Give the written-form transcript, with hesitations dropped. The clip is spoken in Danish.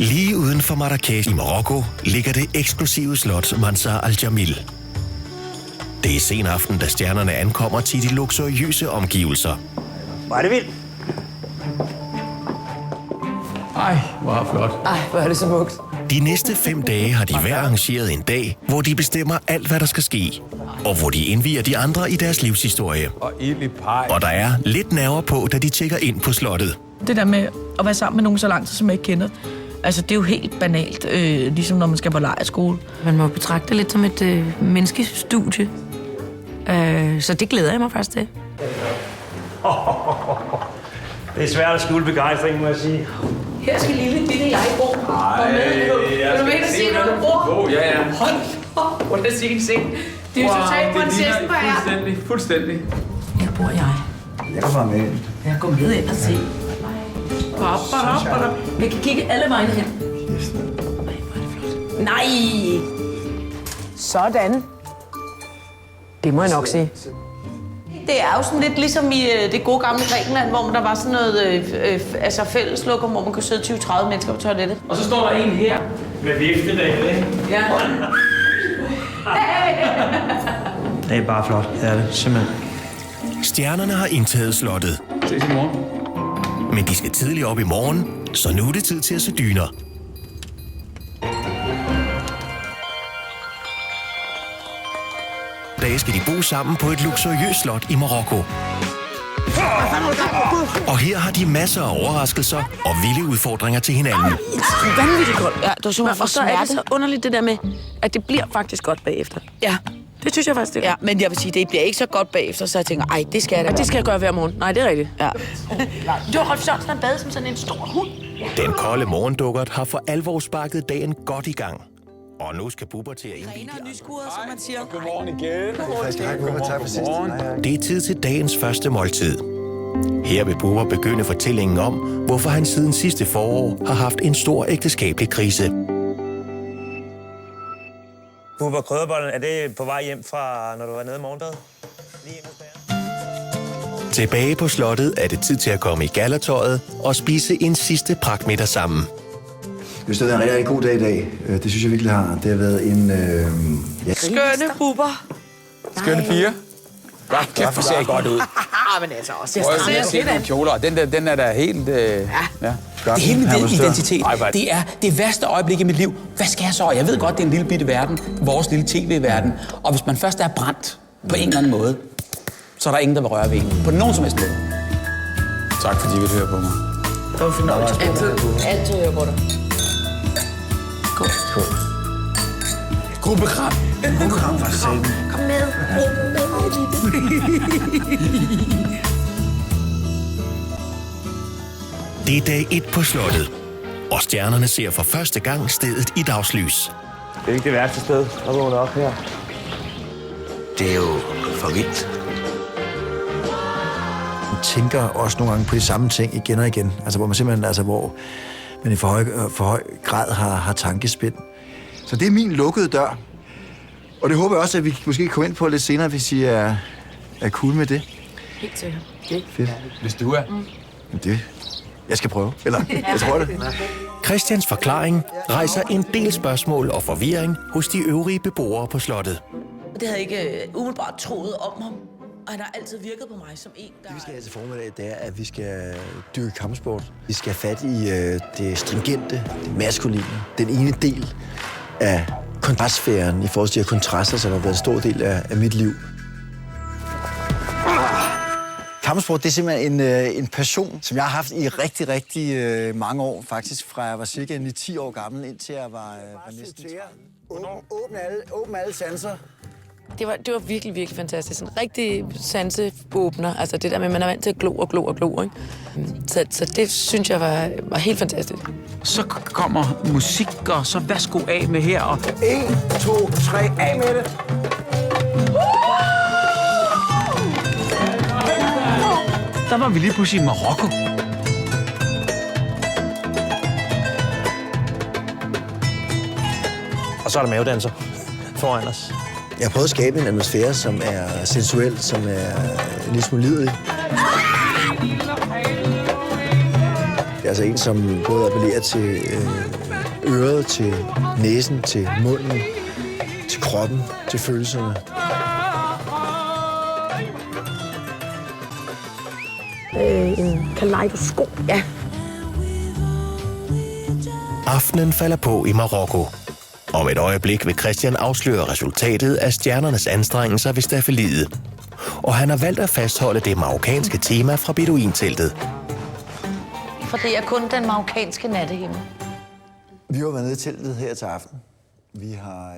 Lige uden for Marrakech i Marokko ligger det eksklusive slot Mansar Al-Jamil. Det er sen aften, da stjernerne ankommer til de luksuriøse omgivelser. Hvor er det vildt. Ej, hvor er flot. Ej, hvor er det så mugt. De næste 5 dage har de hver arrangeret en dag, hvor de bestemmer alt, hvad der skal ske. Og hvor de indvier de andre i deres livshistorie. Og ild i pej. Og der er lidt nerver på, da de tjekker ind på slottet. Det der med at være sammen med nogen så lang tid, som jeg ikke kender, altså det er jo helt banalt, ligesom når man skal på lejrskole. Man må betragte det lidt som et menneskestudie. Så det glæder jeg mig faktisk til. Det er svært at skjule begejstring, må jeg sige. Her skal lille jeg bo. Vil du med at se noget, bror? Ja. Hold op, hvor er det sindssygt. Det er jo totalt prinsessen på jer. Fuldstændig. Her bor jeg. Jeg kommer med. Jeg går med ind og se. Jeg kan kigge alle vegne hen. Nej! Sådan. Det må jeg nok sige. Det er jo sådan lidt ligesom i det gode gamle Grækenland, hvor der var sådan noget fælleslukker, hvor man kunne sidde 20-30 mennesker på toilettet. Og så står der en her. Med viftedag, ikke? Ja. Det er bare flot, det er det, simpelthen. Stjernerne har indtaget slottet. Ses i morgen. Men de skal tidligt op i morgen, så nu er det tid til at se dyner. I dag skal de bo sammen på et luksuriøst slot i Marokko. Og her har de masser af overraskelser og vilde udfordringer til hinanden. Vanvittigt godt. Ja, det var simpelthen for smerte. Og så er det så underligt det der med, at det bliver faktisk godt bagefter. Ja. Det synes jeg faktisk, det er. Ja, men jeg vil sige, det bliver ikke så godt bagefter, så jeg tænker, ej, det skal jeg da. Og det skal jeg gøre hver morgen. Nej, det er rigtigt. Ja. Du har Rolf Sørensen, han bade som sådan en stor hund. Den kolde morgendukkert har for alvor sparket dagen godt i gang. Og nu skal Bubber til at indvige de andre. Som man siger. Godmorgen igen. Tak for sidst. Det er tid til dagens første måltid. Her vil Bubber begynde fortællingen om, hvorfor han siden sidste forår har haft en stor ægteskabelig krise. Bubber, krydderbollen, er det på vej hjem fra, når du var nede i morgenbad? Lige hos bager? Tilbage på slottet er det tid til at komme i gallertøjet og spise en sidste pragtmiddag sammen. Det har været en rigtig god dag i dag. Det synes jeg virkelig har. Det har været en... Skønne Bubber. Skønne piger. Kæft, det ser godt ud. Men altså også. Jeg ser nogle kjoler, den er da helt... Ja. Det er hele min identitet. Det er det værste øjeblik i mit liv. Hvad skal jeg så? Jeg ved godt, det er en lille bitte verden. Vores lille tv-verden. Og hvis man først er brændt på en eller anden måde, så er der ingen, der vil røre ved en. På nogen som helst måde. Tak, fordi I vil høre på mig. Det var fornøjelse. Altid høre på dig. Skål. Gruppekram. Gruppekram for satan. Kom med. Det er dag 1 på slottet, og stjernerne ser for første gang stedet i dagslys. Det er ikke det værste sted at vågne op her. Det er jo for vildt. Man tænker også nogle gange på de samme ting igen og igen. Altså hvor man simpelthen, hvor man i for høj grad har tankespind. Så det er min lukkede dør. Og det håber jeg også, at vi måske kan komme ind på lidt senere, hvis I er cool med det. Helt sikkert. Det. Fedt. Hvis du er. Det. Jeg skal prøve. Eller, jeg tror det. Christians forklaring rejser en del spørgsmål og forvirring hos de øvrige beboere på slottet. Det havde jeg ikke umiddelbart troet om ham. Og han har altid virket på mig som en, der... Det, vi skal have til formiddag, det er, at vi skal dyrke kampsport. Vi skal have fat i det stringente, det maskuline. Den ene del af kontrastsfæren i forhold til de her kontraster, som har været en stor del af mit liv. Kampsport, det er simpelthen en passion, som jeg har haft i rigtig, rigtig mange år. Faktisk fra jeg var cirka 9-10 år gammel, indtil jeg var næsten 30. Åbn alle sanser. Det var virkelig, virkelig fantastisk. En rigtig sanseåbner. Altså det der med, at man er vant til at glo og glo og glo, ikke? Så det synes jeg var helt fantastisk. Så kommer musik, og så værsgo af med her. Og 1, 2, 3, af med det! der var vi lige pludselig i Marokko. Og så er der mavedanser foran os. Jeg har prøvet at skabe en atmosfære, som er sensuel, som er en lille smule lidelig. Det er altså en, som både appellerer til øret, til næsen, til munden, til kroppen, til følelserne. En kaleidoskop. Ja. Aftenen falder på i Marokko. Om et øjeblik vil Christian afsløre resultatet af stjernernes anstrengelser ved staffeliet. Og han har valgt at fastholde det marokkanske tema fra beduinteltet. For det er kun den marokkanske nattehimmel. Vi har været nede i teltet her til aften. Vi har